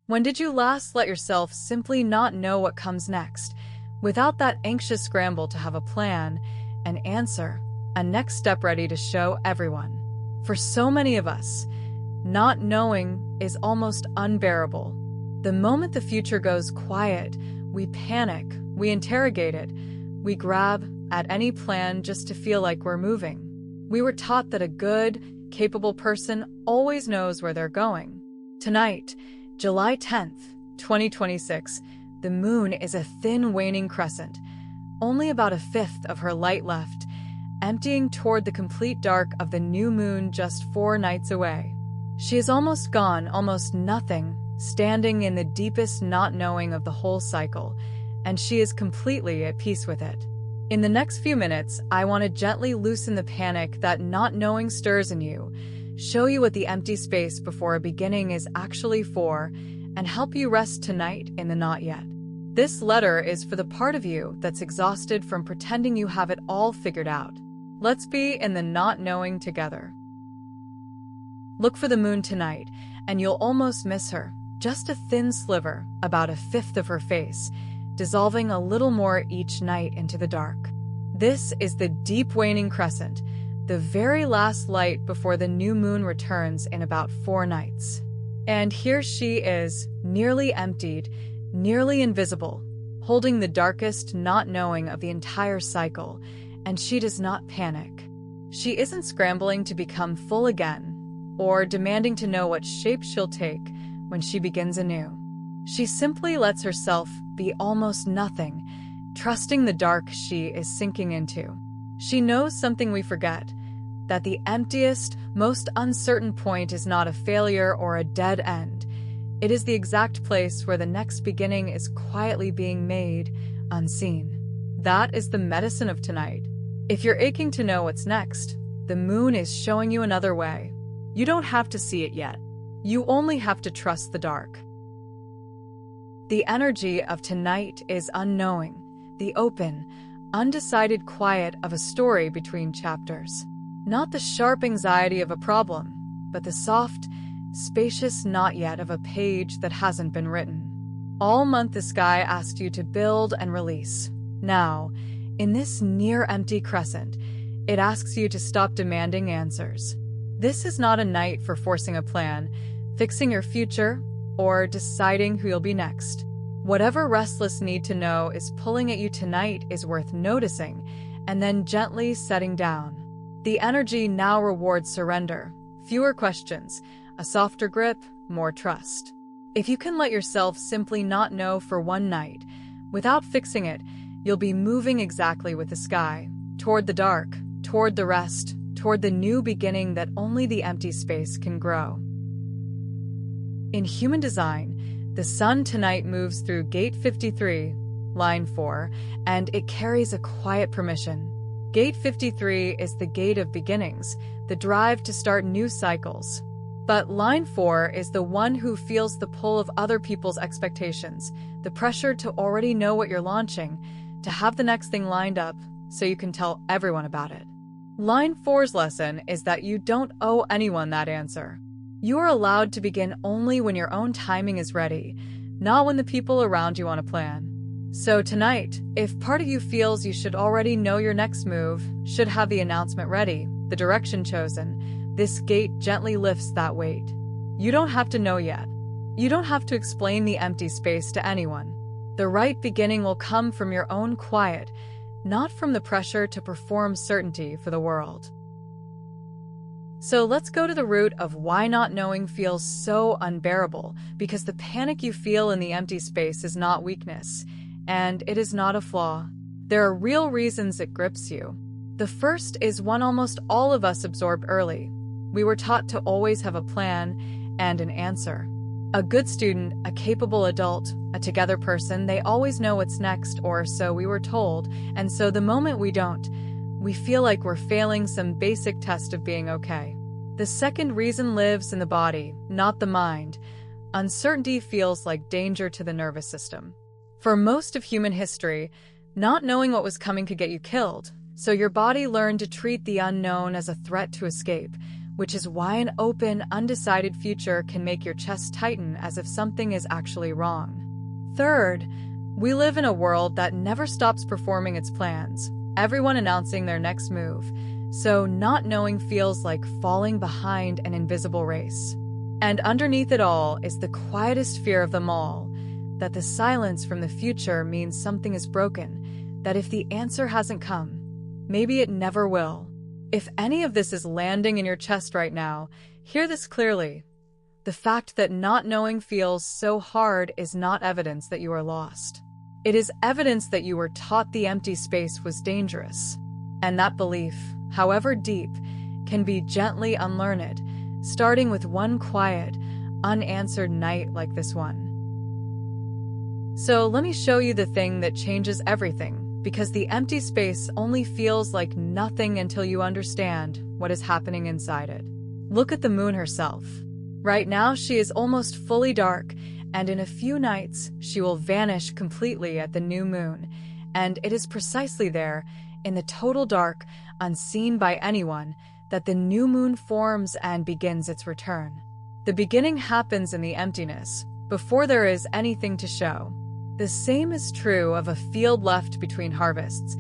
When did you last let yourself simply not know what comes next, without that anxious scramble to have a plan, an answer, a next step ready to show everyone? For so many of us, not knowing is almost unbearable. The moment the future goes quiet, we panic, we interrogate it, we grab at any plan just to feel like we're moving. We were taught that a good, capable person always knows where they're going. Tonight, July 10th, 2026, the moon is a thin waning crescent, only about a fifth of her light left, emptying toward the complete dark of the new moon just 4 nights away. She is almost gone, almost nothing, standing in the deepest not knowing of the whole cycle, and she is completely at peace with it. In the next few minutes, I want to gently loosen the panic that not knowing stirs in you, show you what the empty space before a beginning is actually for, and help you rest tonight in the not yet. This letter is for the part of you that's exhausted from pretending you have it all figured out. Let's be in the not knowing together. Look for the moon tonight, and you'll almost miss her. Just a thin sliver, about a fifth of her face, dissolving a little more each night into the dark. This is the deep waning crescent, the very last light before the new moon returns in about 4 nights. And here she is, nearly emptied, nearly invisible, holding the darkest not knowing of the entire cycle, and she does not panic. She isn't scrambling to become full again, or demanding to know what shape she'll take when she begins anew. She simply lets herself be almost nothing, trusting the dark she is sinking into. She knows something we forget, that the emptiest, most uncertain point is not a failure or a dead end. It is the exact place where the next beginning is quietly being made, unseen. That is the medicine of tonight. If you're aching to know what's next, the moon is showing you another way. You don't have to see it yet. You only have to trust the dark. The energy of tonight is unknowing, the open, undecided quiet of a story between chapters. Not the sharp anxiety of a problem, but the soft, spacious not yet of a page that hasn't been written. All month the sky asked you to build and release. Now, in this near-empty crescent, it asks you to stop demanding answers. This is not a night for forcing a plan, fixing your future, or deciding who you'll be next. Whatever restless need to know is pulling at you tonight is worth noticing, and then gently setting down. The energy now rewards surrender, fewer questions, a softer grip, more trust. If you can let yourself simply not know for one night, without fixing it, you'll be moving exactly with the sky, toward the dark, toward the rest, toward the new beginning that only the empty space can grow. In human design, the sun tonight moves through Gate 53, Line 4, and it carries a quiet permission. Gate 53 is the gate of beginnings, the drive to start new cycles. But Line 4 is the one who feels the pull of other people's expectations, the pressure to already know what you're launching, to have the next thing lined up so you can tell everyone about it. Line 4's lesson is that you don't owe anyone that answer. You are allowed to begin only when your own timing is ready, not when the people around you want a plan. So tonight, if part of you feels you should already know your next move, should have the announcement ready, the direction chosen, this gate gently lifts that weight. You don't have to know yet. You don't have to explain the empty space to anyone. The right beginning will come from your own quiet, not from the pressure to perform certainty for the world. So let's go to the root of why not knowing feels so unbearable, because the panic you feel in the empty space is not weakness, and it is not a flaw. There are real reasons it grips you. The first is one almost all of us absorbed early. We were taught to always have a plan and an answer. A good student, a capable adult, a together person, they always know what's next, or so we were told, and so the moment we don't, we feel like we're failing some basic test of being okay. The second reason lives in the body, not the mind. Uncertainty feels like danger to the nervous system. For most of human history, not knowing what was coming could get you killed, so your body learned to treat the unknown as a threat to escape, which is why an open, undecided future can make your chest tighten as if something is actually wrong. Third, we live in a world that never stops performing its plans, everyone announcing their next move, so not knowing feels like falling behind an invisible race. And underneath it all is the quietest fear of them all, that the silence from the future means something is broken, that if the answer hasn't come, maybe it never will. If any of this is landing in your chest right now, hear this clearly. The fact that not knowing feels so hard is not evidence that you are lost. It is evidence that you were taught the empty space was dangerous. And that belief, however deep, can be gently unlearned, starting with one quiet, unanswered night like this one. So let me show you the thing that changes everything, because the empty space only feels like nothing until you understand what is happening inside it. Look at the moon herself. Right now she is almost fully dark, and in a few nights she will vanish completely at the new moon, and it is precisely there, in the total dark, unseen by anyone, that the new moon forms and begins its return. The beginning happens in the emptiness, before there is anything to show. The same is true of a field left between harvests.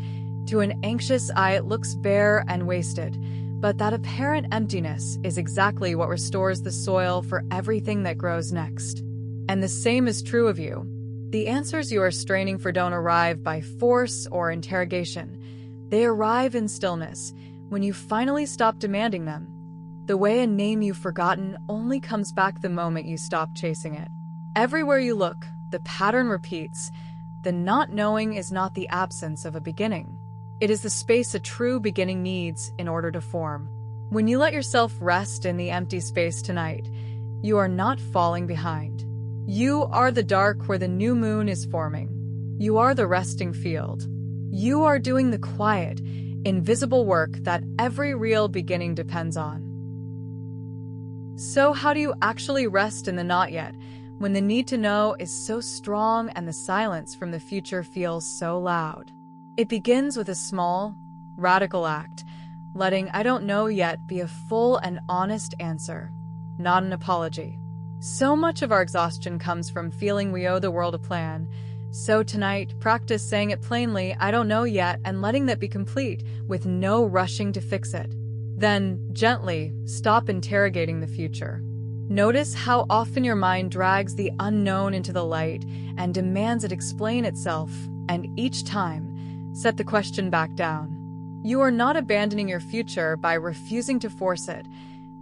To an anxious eye it looks bare and wasted, but that apparent emptiness is exactly what restores the soil for everything that grows next. And the same is true of you. The answers you are straining for don't arrive by force or interrogation. They arrive in stillness, when you finally stop demanding them. The way a name you've forgotten only comes back the moment you stop chasing it. Everywhere you look, the pattern repeats. The not knowing is not the absence of a beginning. It is the space a true beginning needs in order to form. When you let yourself rest in the empty space tonight, you are not falling behind. You are the dark where the new moon is forming. You are the resting field. You are doing the quiet, invisible work that every real beginning depends on. So how do you actually rest in the not yet, when the need to know is so strong and the silence from the future feels so loud? It begins with a small, radical act, letting "I don't know yet" be a full and honest answer, not an apology. So much of our exhaustion comes from feeling we owe the world a plan. So tonight, practice saying it plainly, "I don't know yet," and letting that be complete, with no rushing to fix it. Then, gently, stop interrogating the future. Notice how often your mind drags the unknown into the light and demands it explain itself, and each time, set the question back down. You are not abandoning your future by refusing to force it.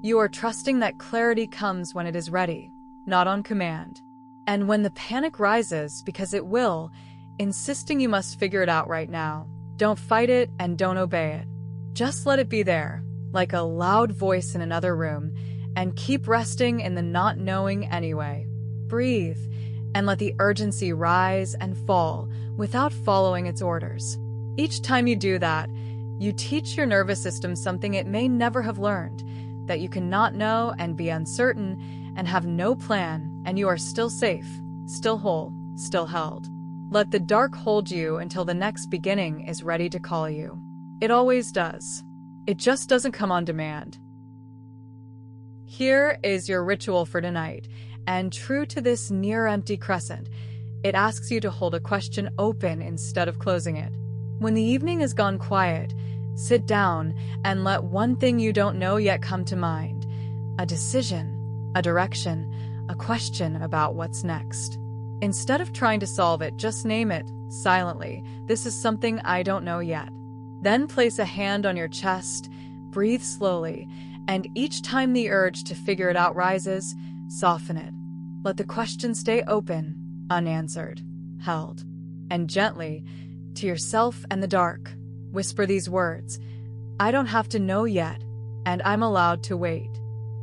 You are trusting that clarity comes when it is ready, not on command. And when the panic rises, because it will, insisting you must figure it out right now, don't fight it and don't obey it. Just let it be there, like a loud voice in another room, and keep resting in the not knowing anyway. Breathe, and let the urgency rise and fall without following its orders. Each time you do that, you teach your nervous system something it may never have learned, that you cannot know and be uncertain and have no plan, and you are still safe, still whole, still held. Let the dark hold you until the next beginning is ready to call you. It always does. It just doesn't come on demand. Here is your ritual for tonight, and true to this near-empty crescent, it asks you to hold a question open instead of closing it. When the evening has gone quiet, sit down and let one thing you don't know yet come to mind. A decision, a direction, a question about what's next. Instead of trying to solve it, just name it, silently. "This is something I don't know yet." Then place a hand on your chest, breathe slowly, and each time the urge to figure it out rises, soften it. Let the question stay open, unanswered, held. And gently, to yourself and the dark, whisper these words: "I don't have to know yet, and I'm allowed to wait."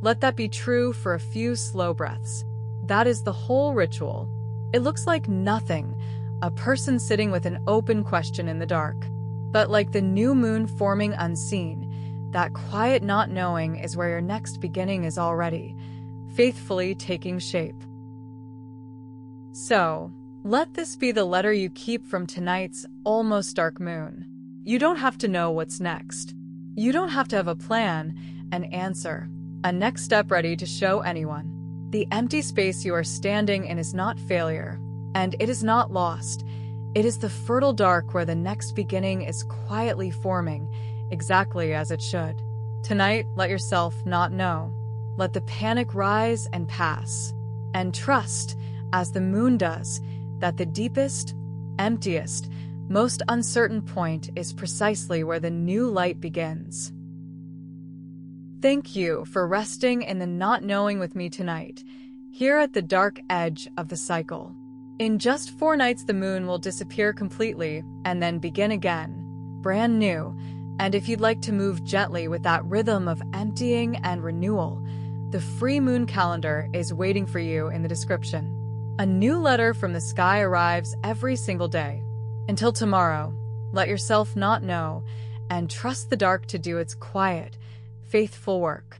Let that be true for a few slow breaths. That is the whole ritual. It looks like nothing, a person sitting with an open question in the dark. But like the new moon forming unseen, that quiet not knowing is where your next beginning is already, faithfully taking shape. So, let this be the letter you keep from tonight's almost dark moon. You don't have to know what's next. You don't have to have a plan, an answer, a next step ready to show anyone. The empty space you are standing in is not failure, and it is not lost. It is the fertile dark where the next beginning is quietly forming, exactly as it should. Tonight, let yourself not know. Let the panic rise and pass. And trust, as the moon does, that the deepest, emptiest, most uncertain point is precisely where the new light begins. Thank you for resting in the not knowing with me tonight, here at the dark edge of the cycle. In just 4 nights, the moon will disappear completely and then begin again, brand new. And if you'd like to move gently with that rhythm of emptying and renewal, the free moon calendar is waiting for you in the description. A new letter from the sky arrives every single day. Until tomorrow, let yourself not know and trust the dark to do its quiet, faithful work.